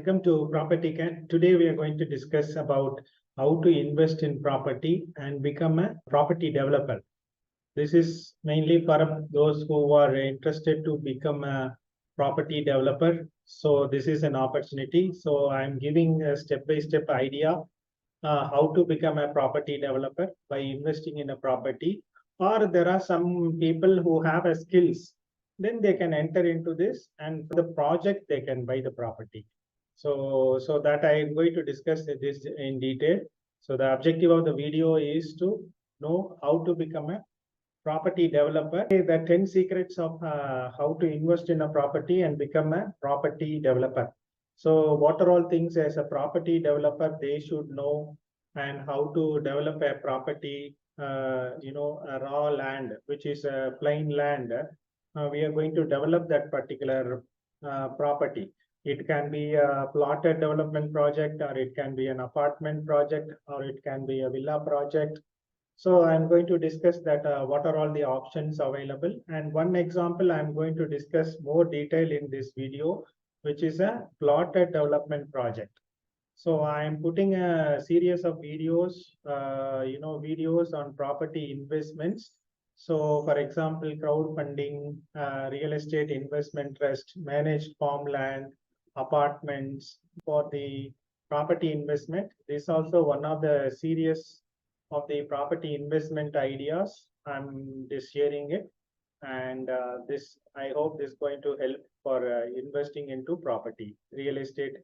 Welcome to Property Can. Today we are going to discuss about how to invest in property and become a property developer. This is mainly for those who are interested to become a property developer. So this is an opportunity. So I'm giving a step-by-step idea how to become a property developer by investing in a property. Or there are some people who have a skills, then they can enter into this, and for the project they can buy the property. So that I'm going to discuss this in detail. So the objective of the video is to know how to become a property developer. The 10 secrets of how to invest in a property and become a property developer. So what are all things as a property developer they should know, and how to develop a property, a raw land, which is a plain land. We are going to develop that particular property. It can be a plotted development project, or it can be an apartment project, or it can be a villa project. So I'm going to discuss that what are all the options available. And one example I'm going to discuss more detail in this video, which is a plotted development project. So I'm putting a series of videos, videos on property investments. So for example, crowdfunding, real estate investment trust, managed farmland, apartments for the property investment. This is also one of the series of the property investment ideas. I'm just sharing it. And I hope this is going to help for investing into property, real estate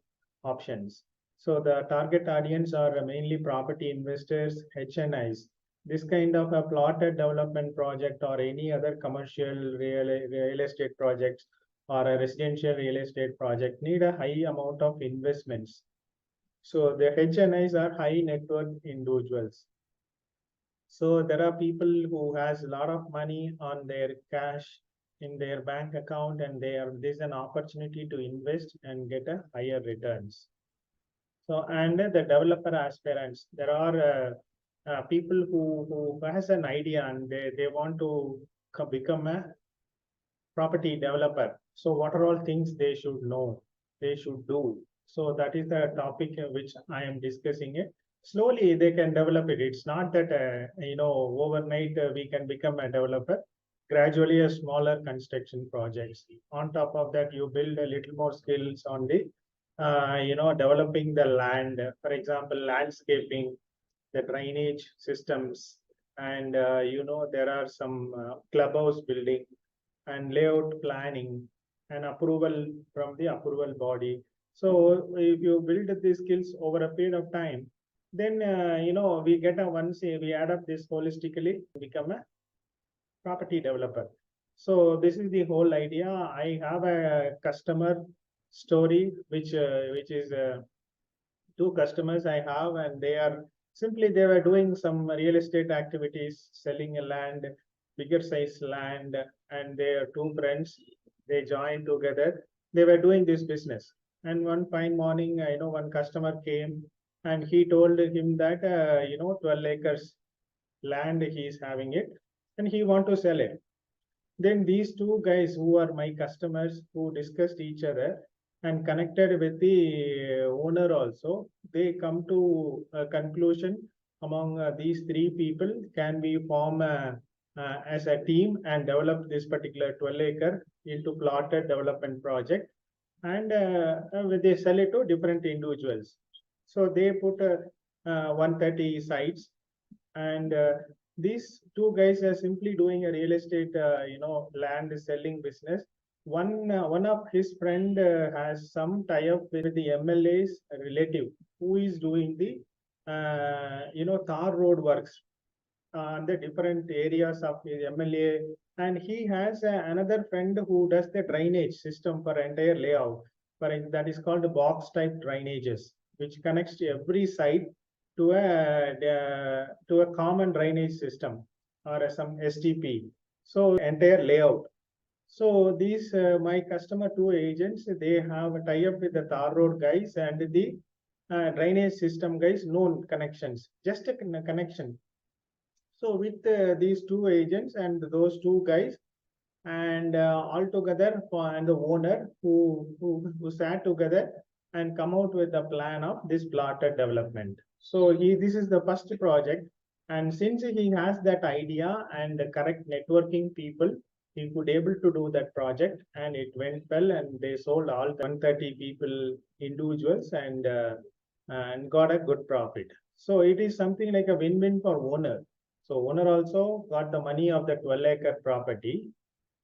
options. So the target audience are mainly property investors, HNIs. This kind of a plotted development project or any other commercial real estate projects or a residential real estate project need a high amount of investments. So the HNIs are high net worth individuals. So there are people who has a lot of money on their cash in their bank account, and there's an opportunity to invest and get a higher returns. So, and the developer aspirants, there are people who has an idea and they want to become a property developer. So what are all things they should know, they should do? So that is the topic which I am discussing it. Slowly they can develop it. It's not that, overnight we can become a developer. Gradually a smaller construction projects. On top of that, you build a little more skills on the, developing the land. For example, landscaping, the drainage systems, and, there are some clubhouse building and layout planning and approval from the approval body. So if you build these skills over a period of time, then we get once we add up this holistically, become a property developer. So this is the whole idea. I have a customer story, which is two customers I have, and they were doing some real estate activities, selling a land, bigger size land, and their two friends, they joined together. They were doing this business. And one fine morning, one customer came and he told him that, 12 acres land he is having it and he want to sell it. Then these two guys who are my customers, who discussed each other and connected with the owner also, they come to a conclusion among these three people, can we form as a team and develop this particular 12 acre into plotted development project, and they sell it to different individuals. So they put 130 sites, and these two guys are simply doing a real estate, land selling business. One of his friend has some tie-up with the MLA's relative who is doing the, tar road works on the different areas of the MLA, and he has another friend who does the drainage system for entire layout. That is called box type drainages, which connects to every site to a common drainage system or some STP. So entire layout. So these my customer two agents, they have a tie-up with the tar road guys and the drainage system guys, known connections, just a connection. So with these two agents and those two guys, and all together, and the owner who sat together and come out with a plan of this plotted development. So this is the first project, and since he has that idea and the correct networking people, he could able to do that project, and it went well, and they sold all the 130 people individuals and got a good profit. So it is something like a win-win for owner. So owner also got the money of the 12-acre property.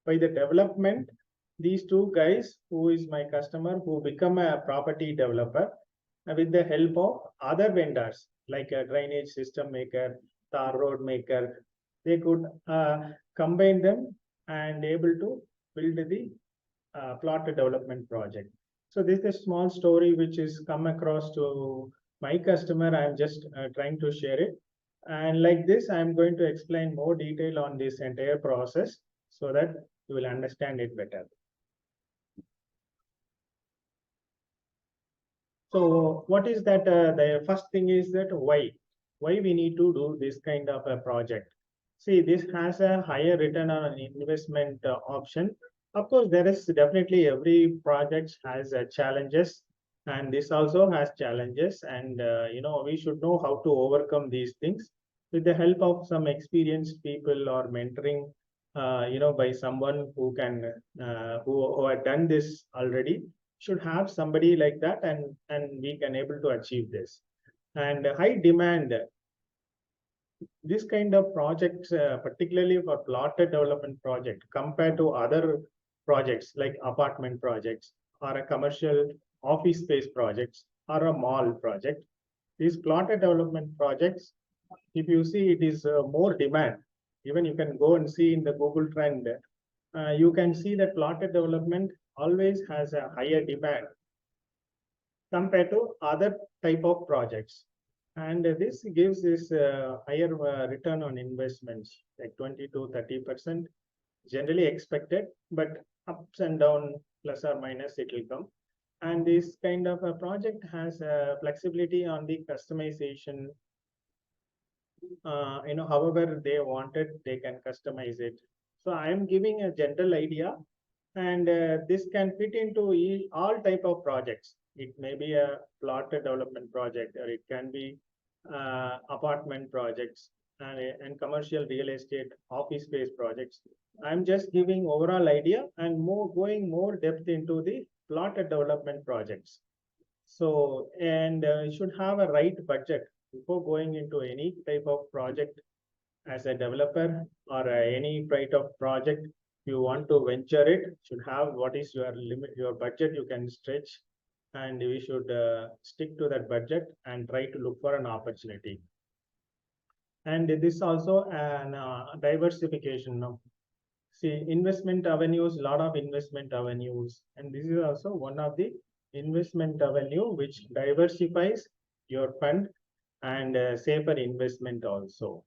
By the development, these two guys, who is my customer, who become a property developer with the help of other vendors like a drainage system maker, tar road maker, they could combine them and able to build the plot development project. So this is a small story which is come across to my customer. I'm just trying to share it. And like this, I'm going to explain more detail on this entire process so that you will understand it better. So what is that? The first thing is that why we need to do this kind of a project. See, this has a higher return on investment option. Of course, there is definitely every project has challenges, and this also has challenges. And we should know how to overcome these things with the help of some experienced people or mentoring. By someone who can who had done this already, should have somebody like that, and we can able to achieve this. And high demand, this kind of projects, particularly for plotted development project, compared to other projects like apartment projects or a commercial office space projects or a mall project. These plotted development projects, if you see, it is more demand. Even you can go and see in the Google trend, you can see that plotted development always has a higher demand compared to other type of projects. And this gives this higher return on investments, like 20 to 30%, generally expected, but ups and down, plus or minus, it will come. And this kind of a project has flexibility on the customization. However they wanted, they can customize it. So I am giving a general idea, and this can fit into all type of projects. It may be a plotted development project, or it can be apartment projects and commercial real estate office space projects. I'm just giving overall idea and going more depth into the plotted development projects. So, and you should have a right budget before going into any type of project as a developer or any type of project. You want to venture it, should have what is your limit, your budget you can stretch, and we should stick to that budget and try to look for an opportunity. And this also an diversification now. See, investment avenues, lot of investment avenues, and this is also one of the investment avenue which diversifies your fund and safer investment also.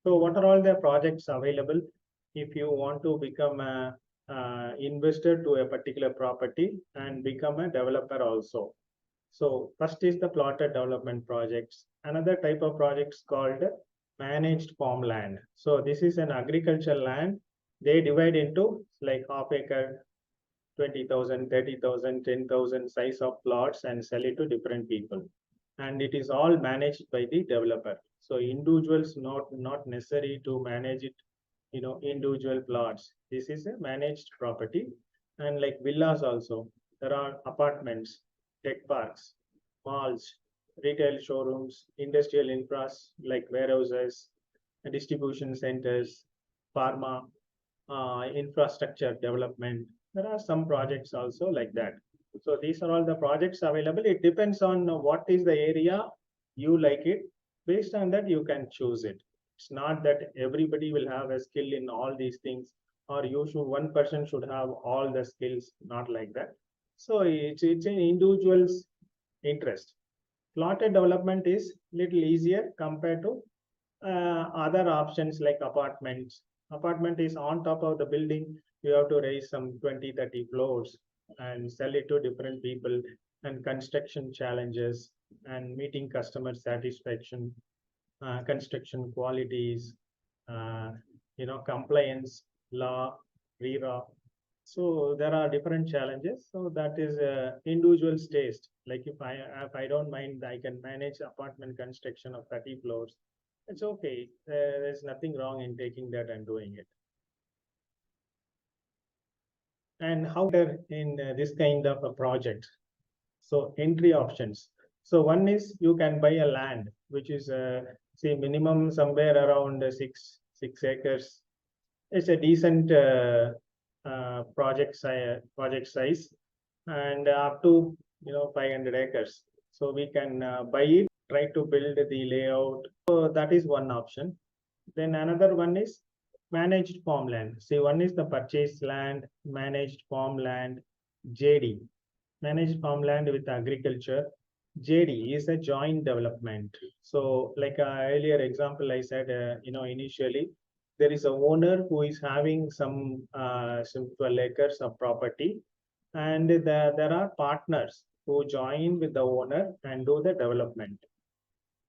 So what are all the projects available if you want to become a investor to a particular property and become a developer also? So first is the plotted development projects. Another type of projects called managed farmland. So this is an agricultural land. They divide into like half acre, 20,000, 30,000, 10,000 size of plots and sell it to different people. And it is all managed by the developer. So individuals not necessary to manage it, individual plots. This is a managed property. And like villas also, there are apartments, tech parks, malls, retail showrooms, industrial infras like warehouses, distribution centers, pharma, infrastructure development. There are some projects also like that. So these are all the projects available. It depends on what is the area you like it. Based on that, you can choose it. It's not that everybody will have a skill in all these things, or one person should have all the skills, not like that. So it's an individual's interest. Plotted development is little easier compared to other options like apartments. Apartment is on top of the building. You have to raise some 20, 30 floors and sell it to different people, and construction challenges and meeting customer satisfaction, construction qualities, compliance, law, RERA, So there are different challenges. So that is individual's taste. Like if I don't mind, I can manage apartment construction of 30 floors. It's okay. There's nothing wrong in taking that and doing it. And how in this kind of a project? So entry options. So one is you can buy a land, which is say minimum somewhere around 6 acres. It's a decent project size, and up to 500 acres. So we can buy it, try to build the layout. So that is one option. Then another one is managed farmland. See, one is the purchase land, managed farmland, JD, managed farmland with agriculture. JD is a joint development. So, like earlier example, I said, initially there is a owner who is having some 12 acres of property, and there are partners who join with the owner and do the development.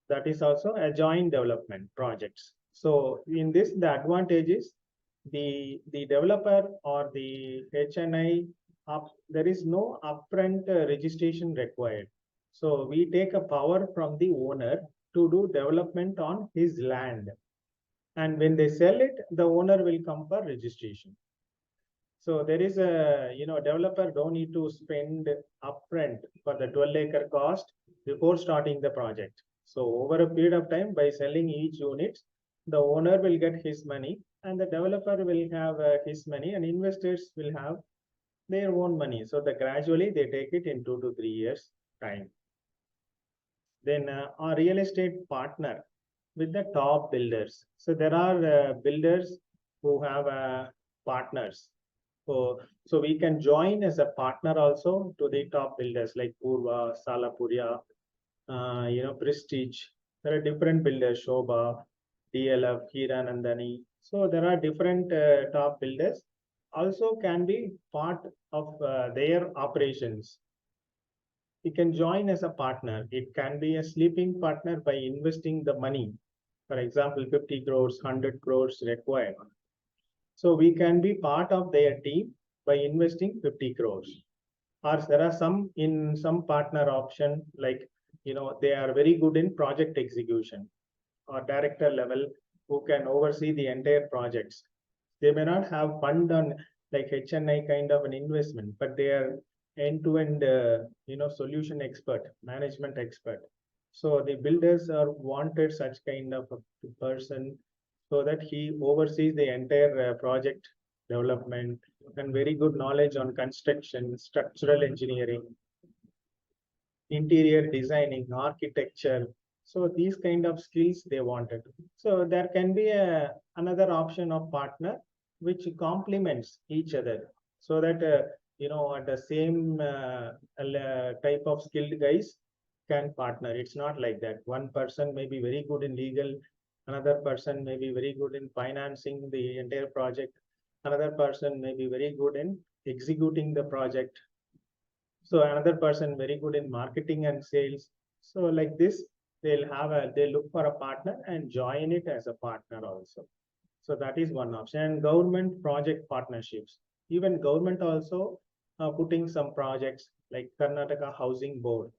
That is also a joint development projects. So in this, the advantage is the developer or the HNI there is no upfront registration required. So we take a power from the owner to do development on his land. And when they sell it, the owner will come for registration. So there is a, developer don't need to spend upfront for the 12-acre cost before starting the project. So over a period of time, by selling each unit, the owner will get his money and the developer will have his money, and investors will have their own money. So gradually they take it in 2 to 3 years time. Then our real estate partner with the top builders. So there are builders who have partners. So we can join as a partner also to the top builders like Purva, Salapuria, Prestige. There are different builders, Shobha, DLF, Hiranandani. So there are different top builders also can be part of their operations. You can join as a partner. It can be a sleeping partner by investing the money. For example, 50 crores, 100 crores required. So we can be part of their team by investing 50 crores. Or there are some partner option, like, they are very good in project execution or director level who can oversee the entire projects. They may not have fund on like HNI kind of an investment, but they are end-to-end, solution expert, management expert. So the builders are wanted such kind of a person so that he oversees the entire project development and very good knowledge on construction, structural engineering, interior designing, architecture. So these kind of skills they wanted. So there can be another option of partner which complements each other, so that at the same type of skilled guys can partner. It's not like that. One person may be very good in legal, another person may be very good in financing the entire project, another person may be very good in executing the project, so another person very good in marketing and sales. So like this, they look for a partner and join it as a partner also. So that is one option. And government project partnerships. Even government also putting some projects like Karnataka Housing Board,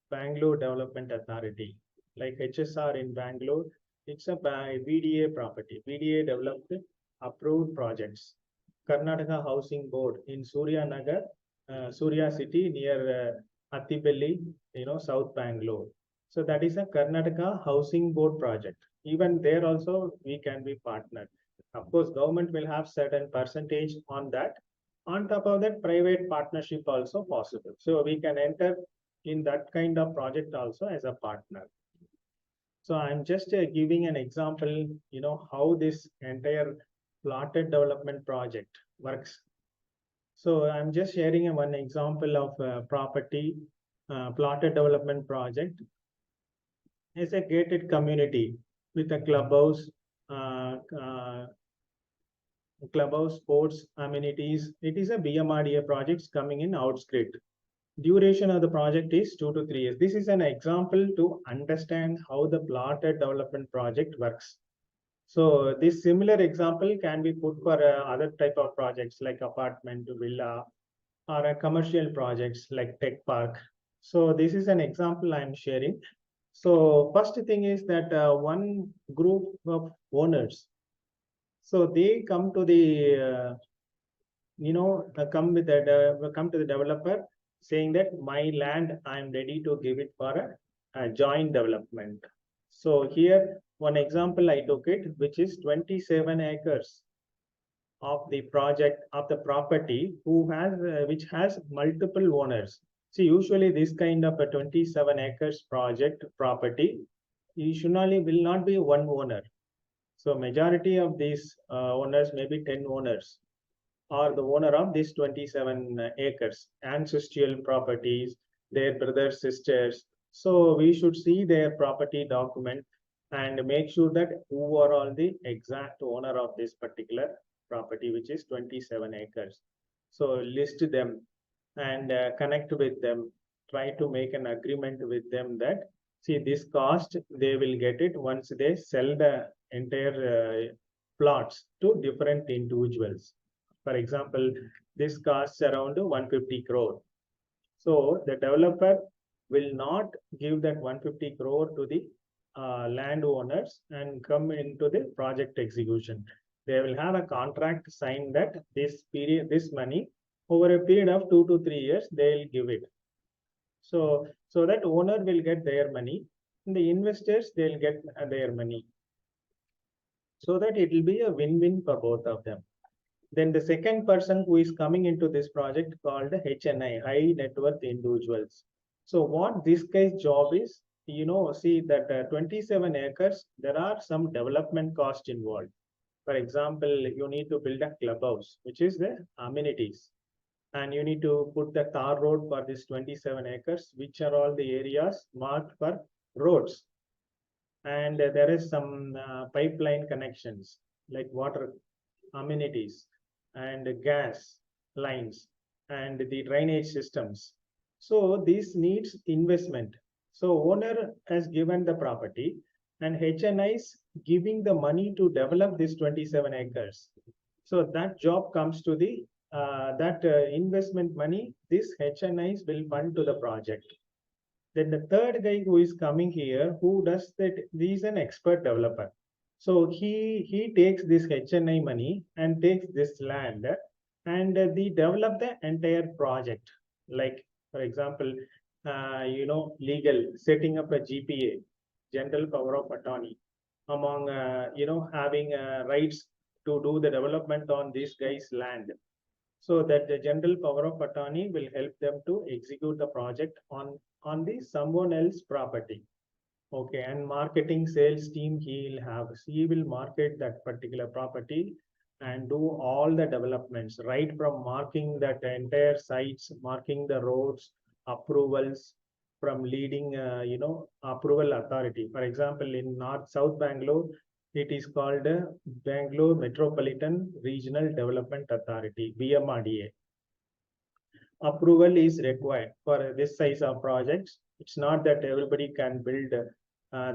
Bangalore Development Authority, like HSR in Bangalore. It's a BDA property. BDA developed approved projects. Karnataka Housing Board in Surya Nagar, Surya City near Attibelli, South Bangalore. So that is a Karnataka Housing Board project. Even there also we can be partnered. Of course, government will have certain percentage on that. On top of that, private partnership also possible. So we can enter in that kind of project also as a partner. So I'm just giving an example, how this entire plotted development project works. So I'm just sharing one example of property plotted development project. It's a gated community with a clubhouse, sports amenities. It is a BMRDA projects coming in outskirts. Duration of the project is 2 to 3 years. This is an example to understand how the plotted development project works. So this similar example can be put for other type of projects like apartment, villa, or commercial projects like tech park. So this is an example I am sharing. So first thing is that one group of owners, so they come to the come to the developer saying that my land I'm ready to give it for a joint development. So here one example I took it, which is 27 acres of the project of the property who has which has multiple owners. See, usually this kind of a 27 acres project property usually will not be one owner. So majority of these owners, maybe 10 owners, are the owner of these 27 acres, ancestral properties, their brothers, sisters. So we should see their property document and make sure that who are all the exact owner of this particular property, which is 27 acres. So list them and connect with them, try to make an agreement with them that, see, this cost, they will get it once they sell the entire plots to different individuals. For example, this costs around 150 crore. So the developer will not give that 150 crore to the landowners and come into the project execution. They will have a contract signed that this period, this money, over a period of 2 to 3 years, they'll give it. So that owner will get their money, and the investors, they'll get their money. So that it will be a win-win for both of them. Then the second person who is coming into this project called HNI, high net worth individuals. So what this guy's job is, see that 27 acres, there are some development cost involved. For example, you need to build a clubhouse, which is the amenities. And you need to put the tar road for this 27 acres, which are all the areas marked for roads. And there is some pipeline connections like water amenities and gas lines and the drainage systems. So this needs investment. So owner has given the property and HNI is giving the money to develop this 27 acres. So that job comes to the investment money, this HNIs will fund to the project. Then the third guy who is coming here, who does that, he is an expert developer. So he takes this HNI money and takes this land and they develop the entire project. Like for example, legal setting up a GPA, general power of attorney, among having rights to do the development on this guy's land, so that the general power of attorney will help them to execute the project on the someone else property. Okay, and marketing sales team he will market that particular property and do all the developments, right from marking that entire sites, marking the roads, approvals, from leading approval authority. For example, in North South Bangalore, it is called Bangalore Metropolitan Regional Development Authority, BMRDA. Approval is required for this size of projects. It's not that everybody can build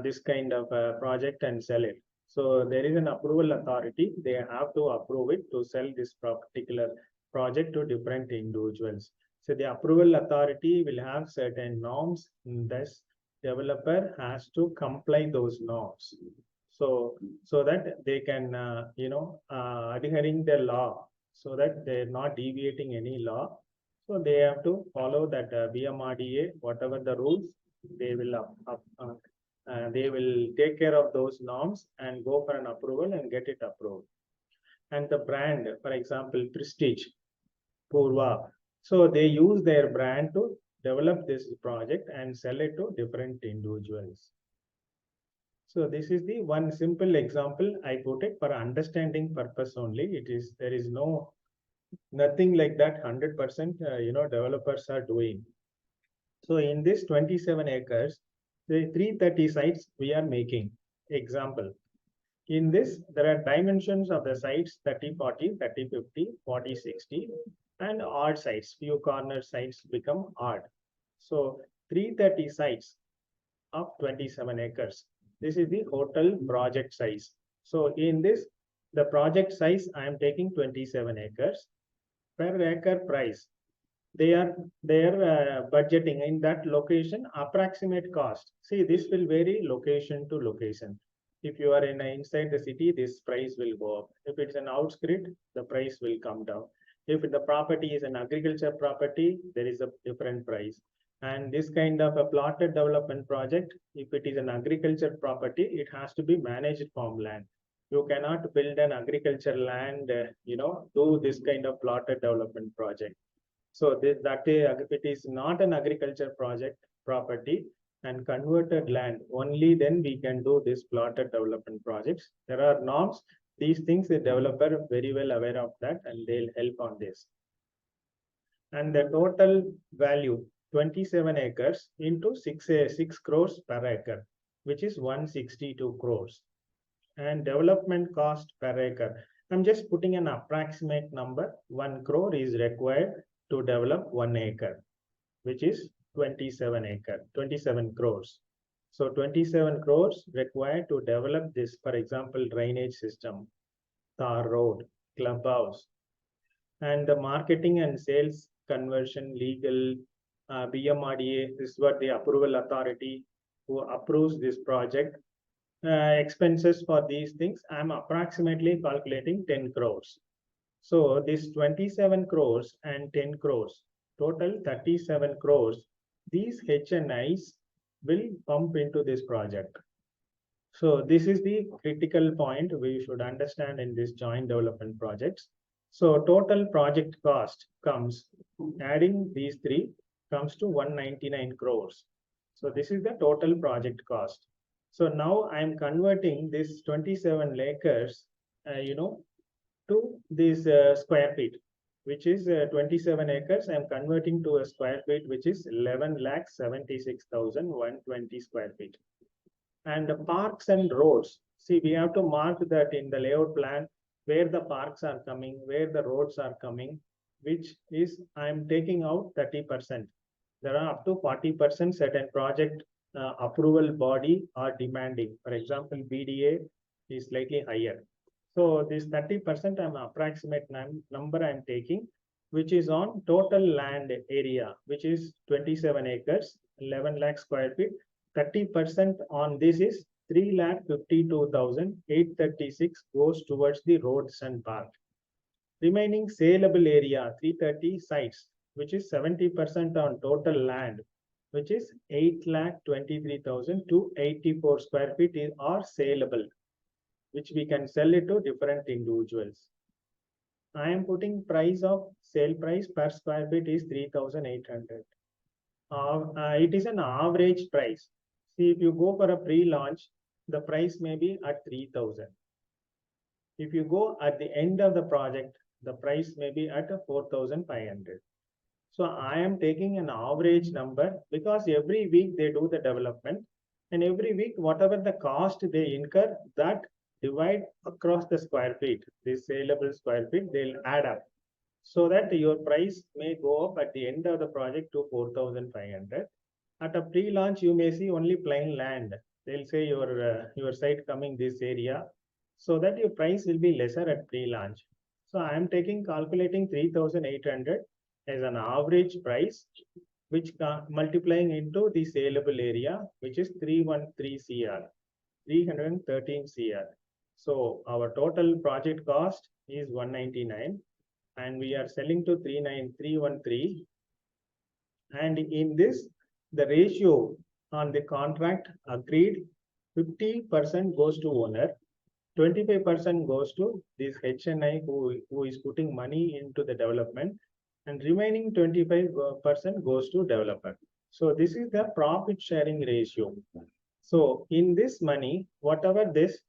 this kind of project and sell it. So there is an approval authority. They have to approve it to sell this particular project to different individuals. So the approval authority will have certain norms. Thus, developer has to comply those norms. So that they can adhering the law, so that they're not deviating any law. So they have to follow that BMRDA, whatever the rules, they will take care of those norms and go for an approval and get it approved. And the brand, for example, Prestige, Purva. So they use their brand to develop this project and sell it to different individuals. So this is the one simple example I put it for understanding purpose only. There is nothing like that 100% developers are doing. So in this 27 acres, the 330 sites we are making. Example, in this there are dimensions of the sites 30-40, 30-50, 40-60, and odd sites. Few corner sites become odd. So 330 sites of 27 acres. This is the total project size. So in this, the project size, I am taking 27 acres. Per acre price, they are budgeting in that location approximate cost. See, this will vary location to location. If you are inside the city, this price will go up. If it's an outskirt, the price will come down. If the property is an agriculture property, there is a different price. And this kind of a plotted development project, if it is an agriculture property, it has to be managed farmland. You cannot build an agriculture land, do this kind of plotted development project. So if it is not an agriculture project property and converted land, only then we can do this plotted development projects. There are norms. These things the developer very well aware of that, and they'll help on this. And the total value 27 acres into 6 crores per acre, which is 162 crores. And development cost per acre, I'm just putting an approximate number. 1 crore is required to develop 1 acre, which is 27 crores. So 27 crores required to develop this, for example, drainage system, tar road, clubhouse, and the marketing and sales, conversion, legal, BMRDA. This is what the approval authority who approves this project. Expenses for these things, I'm approximately calculating 10 crores. So this 27 crores and 10 crores, total 37 crores, these HNIs will pump into this project. So this is the critical point we should understand in this joint development projects. So total project cost comes, adding these three, comes to 199 crores. So this is the total project cost. So now I am converting this 27 acres, to this square feet, which is 27 acres. I am converting to a square feet, which is 11,76,120 square feet. And the parks and roads, see, we have to mark that in the layout plan where the parks are coming, where the roads are coming, which is I am taking out 30%. There are up to 40% certain project approval body are demanding. For example, BDA is slightly higher. So this 30% I'm approximate number I'm taking, which is on total land area, which is 27 acres, 11 lakh square feet. 30% on this is 3,52,836 goes towards the roads and park. Remaining saleable area 330 sites, which is 70% on total land, which is 8,23,284 square feet are saleable, which we can sell it to different individuals. I am putting price of sale price per square feet is 3,800. It is an average price. See, if you go for a pre-launch, the price may be at 3,000. If you go at the end of the project, the price may be at 4,500. So I am taking an average number because every week they do the development, and every week whatever the cost they incur, that divide across the square feet, this saleable square feet, they'll add up, so that your price may go up at the end of the project to 4,500. At a pre-launch, you may see only plain land. They'll say your site coming this area, so that your price will be lesser at pre-launch. So I am calculating 3,800 as an average price, which multiplying into the saleable area, which is 313 CR, 313 CR. So our total project cost is 199, and we are selling to 39313. And in this, the ratio on the contract agreed, 50% goes to owner, 25% goes to this HNI who is putting money into the development, and remaining 25% goes to developer. So this is the profit sharing ratio. So in this money, whatever this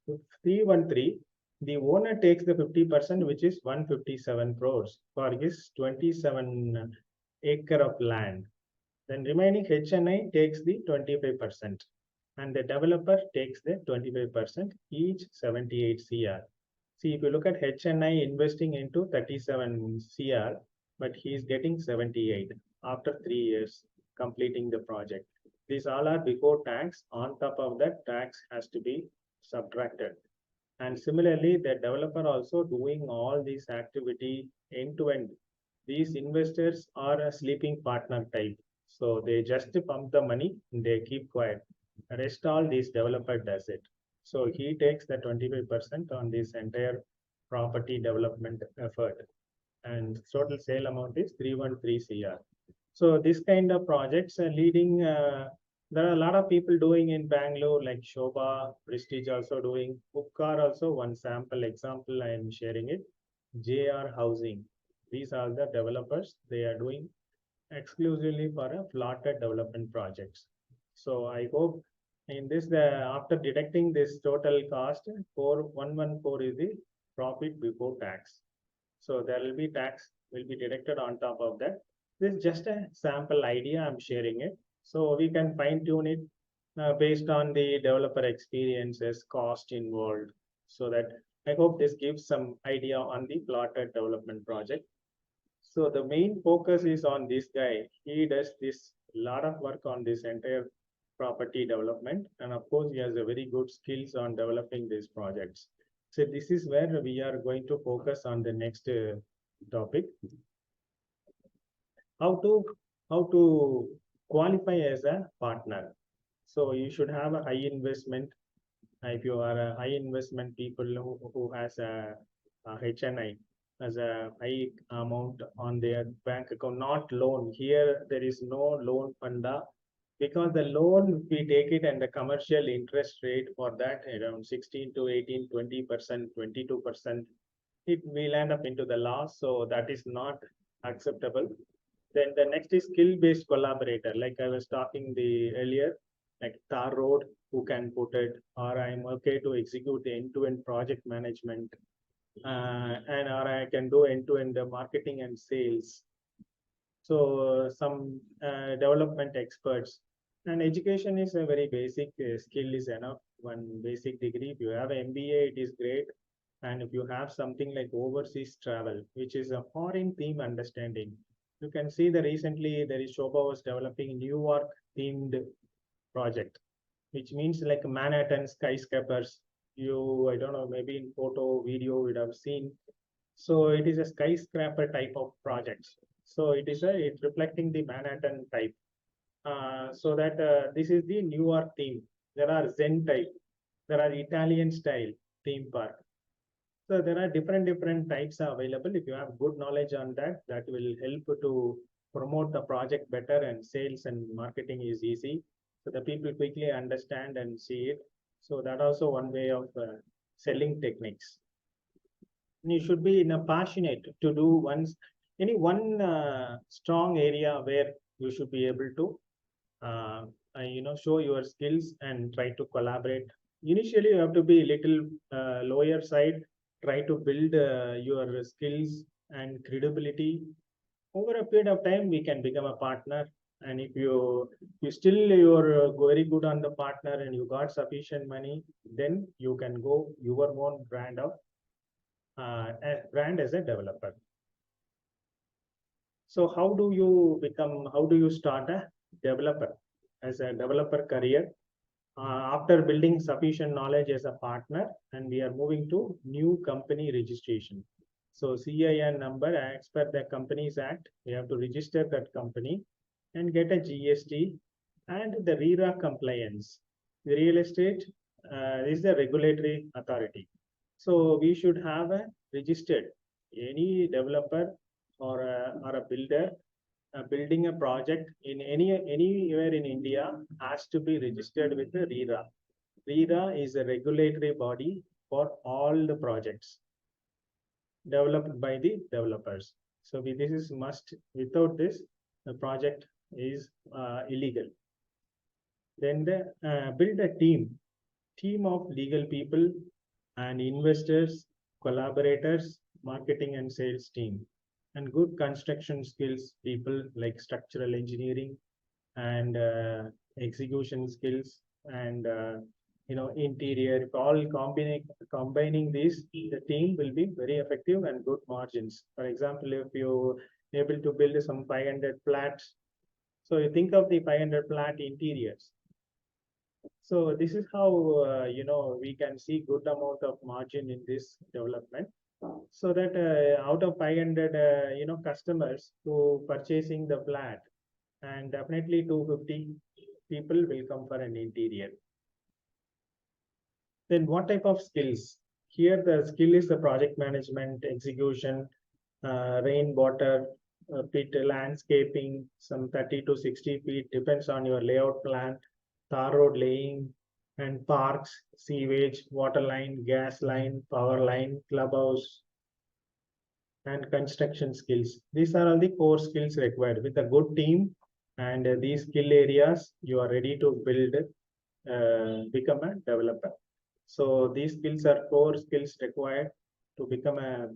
313, the owner takes the 50%, which is 157 crores for his 27 acre of land. Then remaining HNI takes the 25%, and the developer takes the 25%, each 78 CR. See, if you look at HNI investing into 37 CR, but he is getting 78 after 3 years completing the project. These all are before tax. On top of that, tax has to be subtracted. And similarly, the developer also doing all these activity end to end. These investors are a sleeping partner type. So they just pump the money, they keep quiet. Rest all these developer does it. So he takes the 25% on this entire property development effort. And total sale amount is 313 CR. So this kind of projects are leading. There are a lot of people doing in Bangalore, like Shobha, Prestige also doing. Upkar also one sample example I am sharing it. JR Housing. These are the developers. They are doing exclusively for a plotted development projects. So I hope in this, after deducting this total cost, 4114 is the profit before tax. So there will be tax will be deducted on top of that. This is just a sample idea. I'm sharing it. So we can fine tune it based on the developer experiences, cost involved. So that I hope this gives some idea on the plotted development project. So the main focus is on this guy. He does this lot of work on this entire property development. And of course, he has a very good skills on developing these projects. So this is where we are going to focus on the next topic. How to qualify as a partner. So you should have a high investment. If you are a high investment people who has a HNI as a high amount on their bank account, not loan. Here there is no loan funda because the loan we take it and the commercial interest rate for that around 16 to 18, 20%, 22%, it will end up into the loss. So that is not acceptable. Then the next is skill-based collaborator. Like I was talking the earlier, like tar road, who can put it, or I'm okay to execute the end-to-end project management, and or I can do end-to-end marketing and sales. So some development experts and education is a very basic skill is enough. One basic degree. If you have an MBA, it is great. And if you have something like overseas travel, which is a foreign theme understanding, you can see the recently there is Shobha was developing New York themed project, which means like Manhattan skyscrapers. I don't know, maybe in photo, video, you would have seen. So it is a skyscraper type of projects. So it's reflecting the Manhattan type. So that this is the New York theme. There are Zen type. There are Italian style theme park. So there are different types are available. If you have good knowledge on that, that will help to promote the project better, and sales and marketing is easy. So the people quickly understand and see it. So that also one way of selling techniques. And you should be in a passionate to do any one strong area where you should be able to show your skills and try to collaborate. Initially, you have to be a little lower side, try to build your skills and credibility. Over a period of time, we can become a partner. And if you're very good on the partner and you got sufficient money, then you can go your own brand as a developer. So how do you start a developer as a developer career? After building sufficient knowledge as a partner, and we are moving to new company registration. So CIN number, as per the Companies Act, we have to register that company and get a GST and the RERA compliance. The real estate is the regulatory authority. So we should have a registered, any developer or a builder building a project in anywhere in India has to be registered with the RERA. RERA is a regulatory body for all the projects developed by the developers. So this is must. Without this, the project is illegal. Then build a team of legal people and investors, collaborators, marketing and sales team, and good construction skills people like structural engineering and execution skills and interior. If all combining these, the team will be very effective and good margins. For example, if you able to build some 500 flats, so you think of the 500 flat interiors. So this is how we can see good amount of margin in this development. So that out of 500 customers who purchasing the flat, and definitely 250 people will come for an interior. Then what type of skills? Here the skill is the project management, execution, rainwater, pit landscaping, some 30 to 60 feet, depends on your layout plan, tar road laying, and parks, sewage, water line, gas line, power line, clubhouse, and construction skills. These are all the core skills required. With a good team and these skill areas, you are ready to build, become a developer. So these skills are core skills required to become a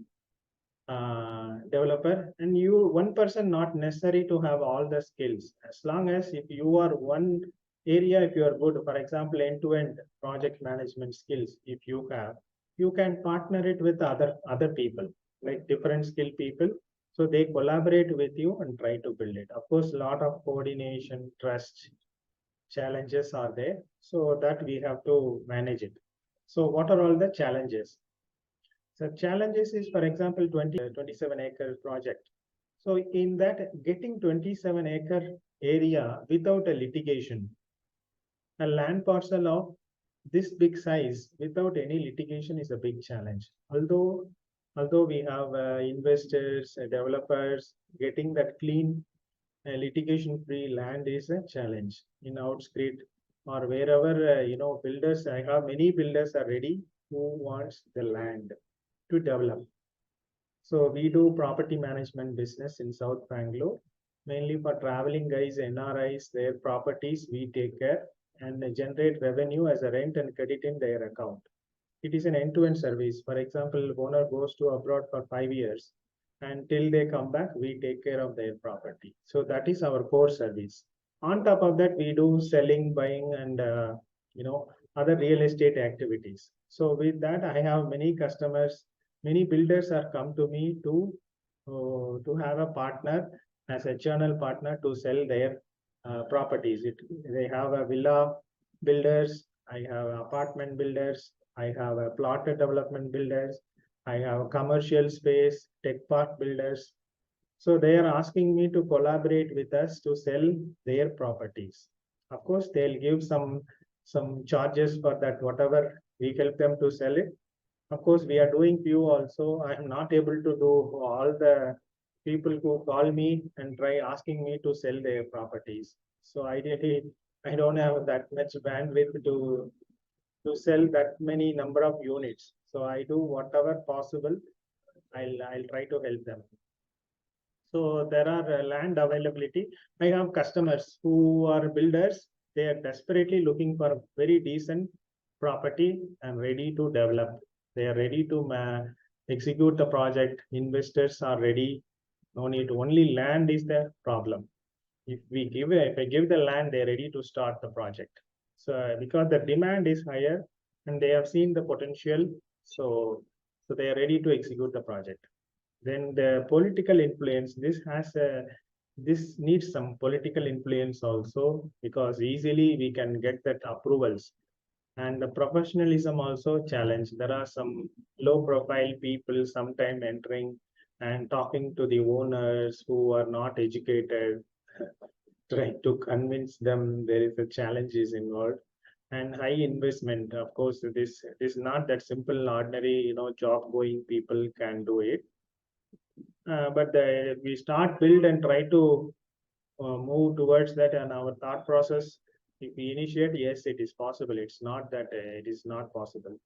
developer. And you, one person, not necessary to have all the skills. As long as if you are one area, if you are good, for example, end-to-end project management skills, if you have, you can partner it with other people, like different skill people. So they collaborate with you and try to build it. Of course, a lot of coordination, trust, challenges are there. So that we have to manage it. So what are all the challenges? So challenges is, for example, 27-acre project. So in that, getting 27-acre area without a litigation, a land parcel of this big size without any litigation is a big challenge. Although we have investors, developers, getting that clean litigation-free land is a challenge in outskirts or wherever builders. I have many builders are ready who wants the land to develop. So we do property management business in South Bangalore, mainly for traveling guys, NRIs, their properties we take care and generate revenue as a rent and credit in their account. It is an end-to-end service. For example, owner goes to abroad for 5 years, and till they come back, we take care of their property. So that is our core service. On top of that, we do selling, buying, and other real estate activities. So with that, I have many customers. Many builders are come to me to have a partner as a channel partner to sell their properties. They have a villa builders, I have apartment builders, I have a plotted development builders, I have commercial space, tech park builders. So they are asking me to collaborate with us to sell their properties. Of course, they'll give some charges for that, whatever we help them to sell it. Of course, we are doing few also. I am not able to do all the people who call me and try asking me to sell their properties. So ideally, I don't have that much bandwidth to sell that many number of units. So I do whatever possible. I'll try to help them. So there are land availability. I have customers who are builders. They are desperately looking for very decent property and ready to develop. They are ready to execute the project. Investors are ready. No need. Only land is the problem. If I give the land, they're ready to start the project. So because the demand is higher and they have seen the potential, so they are ready to execute the project. Then the political influence, this needs some political influence also, because easily we can get that approvals. And the professionalism also challenge. There are some low profile people sometime entering and talking to the owners who are not educated, trying to convince them. There is a challenges involved and high investment. Of course, this is not that simple ordinary job going people can do it. But we start build and try to move towards that, and our thought process, if we initiate, yes, it is possible. It's not that it is not possible.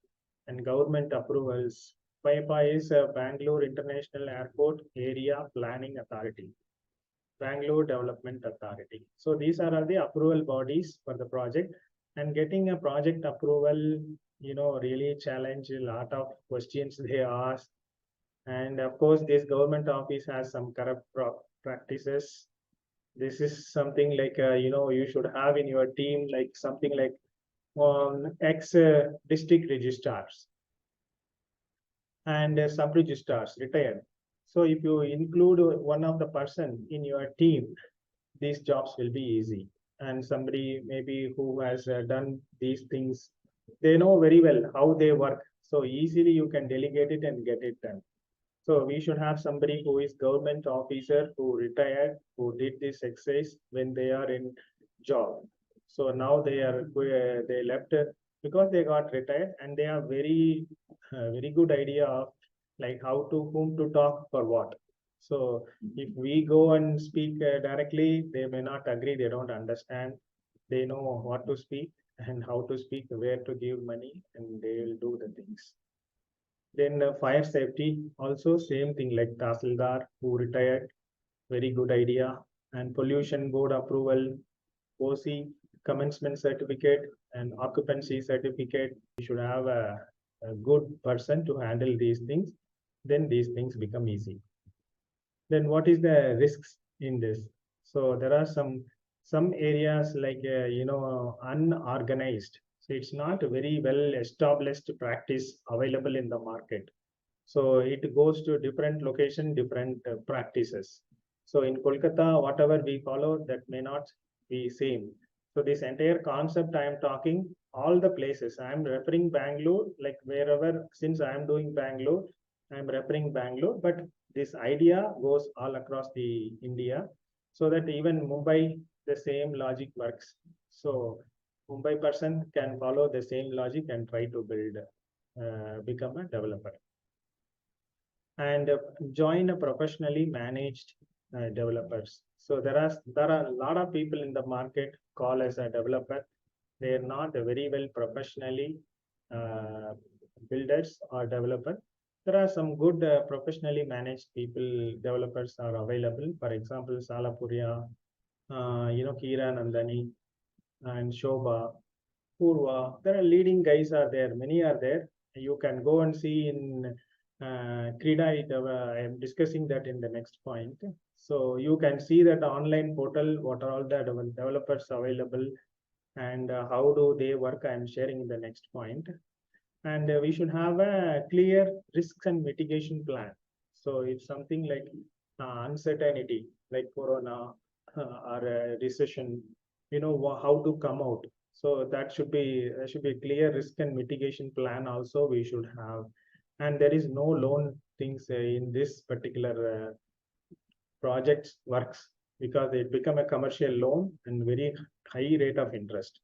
And government approvals. PIPA is Bangalore International Airport Area Planning Authority, Bangalore Development Authority. So these are all the approval bodies for the project. And getting a project approval, really challenge. A lot of questions they ask. And of course, this government office has some corrupt practices. This is something like, you should have in your team, like something like ex district registrars and sub registrars retired. So if you include one of the person in your team, these jobs will be easy. and somebody maybe who has done these things, they know very well how they work. So easily you can delegate it and get it done. So we should have somebody who is government officer who retired, who did this exercise when they are in job. So now they left because they got retired, and they have very good idea of like how to whom to talk for what. So if we go and speak directly, they may not agree. They don't understand. They know what to speak and how to speak, where to give money, and they will do the things. Then fire safety, also same thing like Tahsildar who retired, very good idea. And pollution board approval, OC, commencement certificate and occupancy certificate. You should have a good person to handle these things. Then these things become easy. Then what is the risks in this? So there are some areas like unorganized. So it's not a very well established practice available in the market. So it goes to different location, different practices. So in Kolkata, whatever we follow, that may not be same. So this entire concept I am talking, all the places, I am referring Bangalore, like wherever, since I am doing Bangalore, I am referring Bangalore, but this idea goes all across the India, so that even Mumbai, the same logic works. So Mumbai person can follow the same logic and try to build, become a developer. And join a professionally managed developers. So there are a lot of people in the market call as a developer. They are not very well professionally builders or developer. There are some good professionally managed developers are available. For example, Salapuria, Kira Nandani and Shobha, Purva. There are leading guys are there. Many are there. You can go and see in Creda. I am discussing that in the next point. So you can see that online portal, what are all the developers available and how do they work. I am sharing in the next point. And we should have a clear risks and mitigation plan. So if something like uncertainty, like Corona or a recession, how to come out. So that should be clear risk and mitigation plan also we should have. And there is no loan things in this particular project works, because it become a commercial loan and very high rate of interest.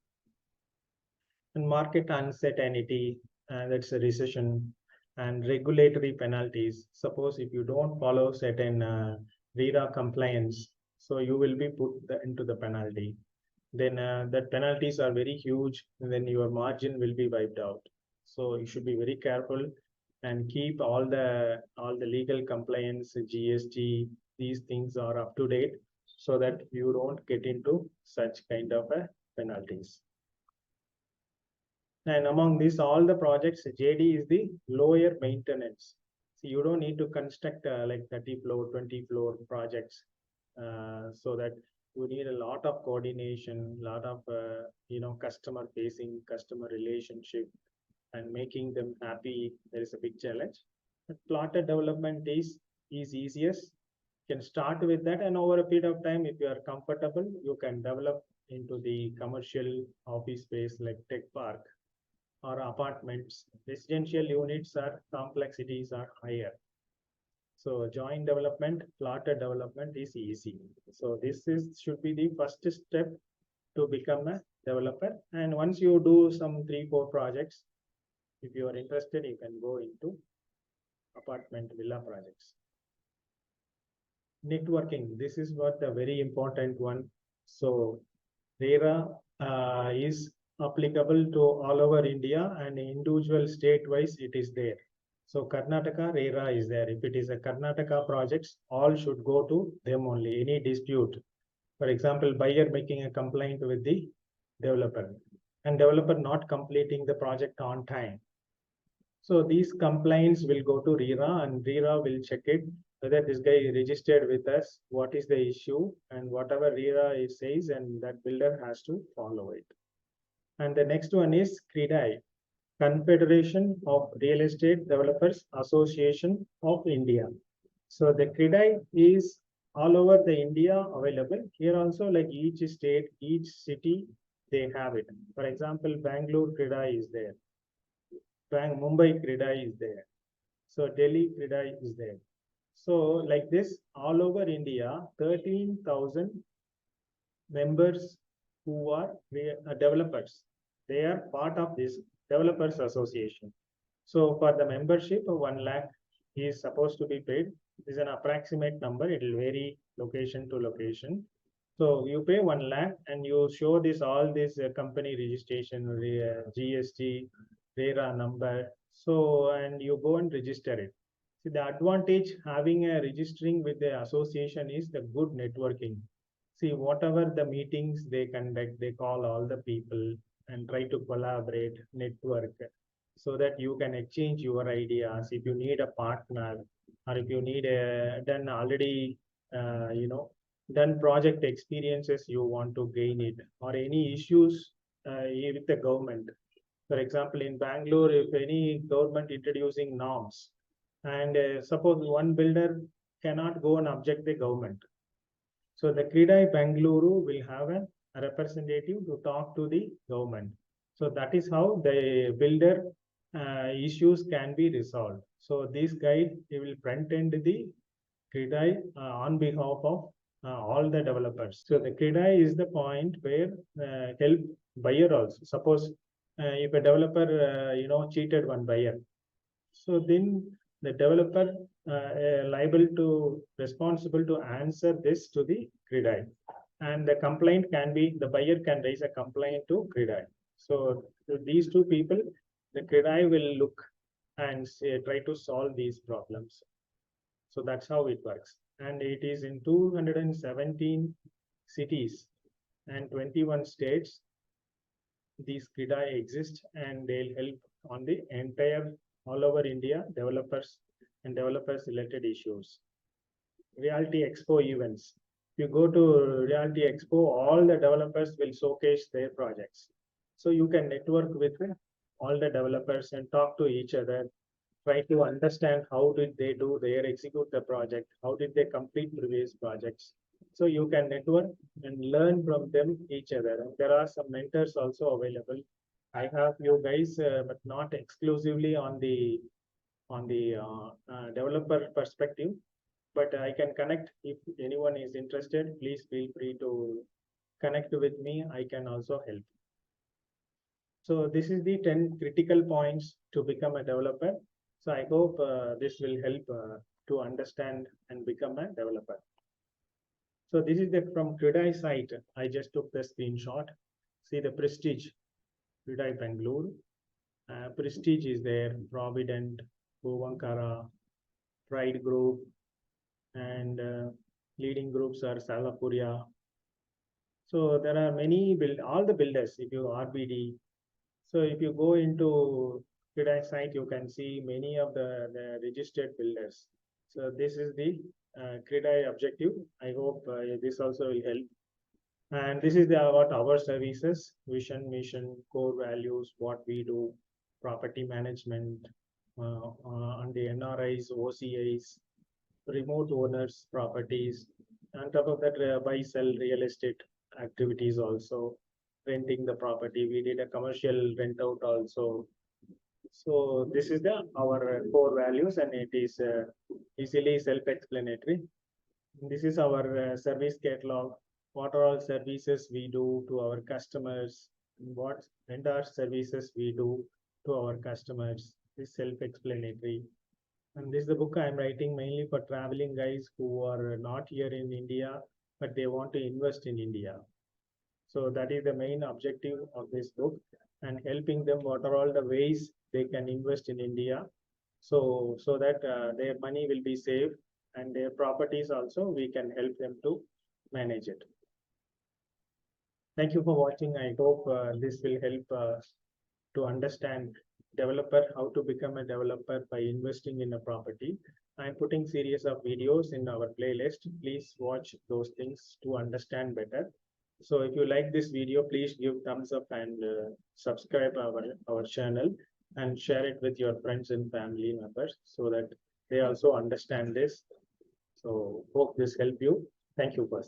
And market uncertainty, that's a recession, and regulatory penalties. Suppose if you don't follow certain RERA compliance, so you will be put into the penalty. Then that penalties are very huge, and then your margin will be wiped out. So you should be very careful and keep all the legal compliance, GST, these things are up to date, so that you don't get into such kind of penalties. And among these, all the projects, JD is the lower maintenance. So you don't need to construct like 30 floor, 20 floor projects, so that you need a lot of coordination, lot of customer facing, customer relationship, and making them happy. There is a big challenge. But plotted development is easiest. You can start with that, and over a period of time, if you are comfortable, you can develop into the commercial office space like tech park or apartments. Residential units are complexities are higher. So joint development, plotted development is easy. So this should be the first step to become a developer. And once you do some 3-4 projects, if you are interested, you can go into apartment villa projects. Networking, this is what the very important one. So RERA is applicable to all over India, and individual state-wise it is there. So Karnataka RERA is there. If it is a Karnataka projects, all should go to them only. Any dispute, for example, buyer making a complaint with the developer, and developer not completing the project on time. So these complaints will go to RERA, and RERA will check it whether this guy is registered with us, what is the issue, and whatever RERA says, and that builder has to follow it. And the next one is CREDAI, Confederation of Real Estate Developers Association of India. So the CREDAI is all over the India available. Here also, like each state, each city, they have it. For example, Bangalore Crida is there. Mumbai Crida is there. So Delhi Crida is there. So like this, all over India, 13,000 members who are developers. They are part of this developers association. So for the membership, 1 lakh is supposed to be paid. This is an approximate number. It will vary location to location. So you pay 1 lakh and you show this all this company registration, GST, RERA number. So and you go and register it. See, the advantage having a registering with the association is the good networking. See, whatever the meetings they conduct, they call all the people and try to collaborate, network, so that you can exchange your ideas. If you need a partner, or if you need a done already, done project experiences, you want to gain it, or any issues with the government. For example, in Bangalore, if any government introducing norms, and suppose one builder cannot go and object the government, so the CREDAI Bangalore will have a representative to talk to the government. So that is how the builder issues can be resolved. So this guide, he will front end the CREDAI on behalf of all the developers. So the CREDAI is the point where help buyer also. Suppose if a developer cheated one buyer, so then the developer liable to responsible to answer this to the CREDAI, and the complaint can be the buyer can raise a complaint to CREDAI. So these two people, the CREDAI will look and try to solve these problems. So that's how it works, and it is in 217 cities and 21 states. These CREDAI exist and they'll help on the entire all over India developers and developers related issues. Realty Expo events. If you go to Realty Expo, all the developers will showcase their projects. So you can network with all the developers and talk to each other, try to understand how did they do their execute the project, how did they complete previous projects. So you can network and learn from them each other. And there are some mentors also available. I have you guys, but not exclusively on the developer perspective, but I can connect if anyone is interested. Please feel free to connect with me. I can also help. So this is the 10 critical points to become a developer. So I hope this will help to understand and become a developer. So this is the from CREDAI site. I just took the screenshot. See the Prestige, CREDAI Bangalore. Prestige is there, Provident, Govankara, Pride Group, and leading groups are Salapuria. So there are many all the builders. If you RBD, so if you go into CREDAI site, you can see many of the registered builders. So this is the CREDAI objective. I hope this also will help. And this is about our services, vision, mission, core values, what we do, property management, on the NRIs, OCIs, remote owners, properties. On top of that, buy, sell real estate activities also, renting the property. We did a commercial rent out also. So this is our core values, and it is easily self-explanatory. This is our service catalog. What are all services we do to our customers? What vendor services we do to our customers? Is self-explanatory. And this is the book I'm writing mainly for traveling guys who are not here in India, but they want to invest in India. So that is the main objective of this book, and helping them what are all the ways they can invest in India. So that their money will be safe, and their properties also, we can help them to manage it. Thank you for watching. I hope this will help to understand developer, how to become a developer by investing in a property. I'm putting series of videos in our playlist. Please watch those things to understand better. So if you like this video, please give thumbs up and subscribe our channel and share it with your friends and family members so that they also understand this. So hope this help you. Thank you first.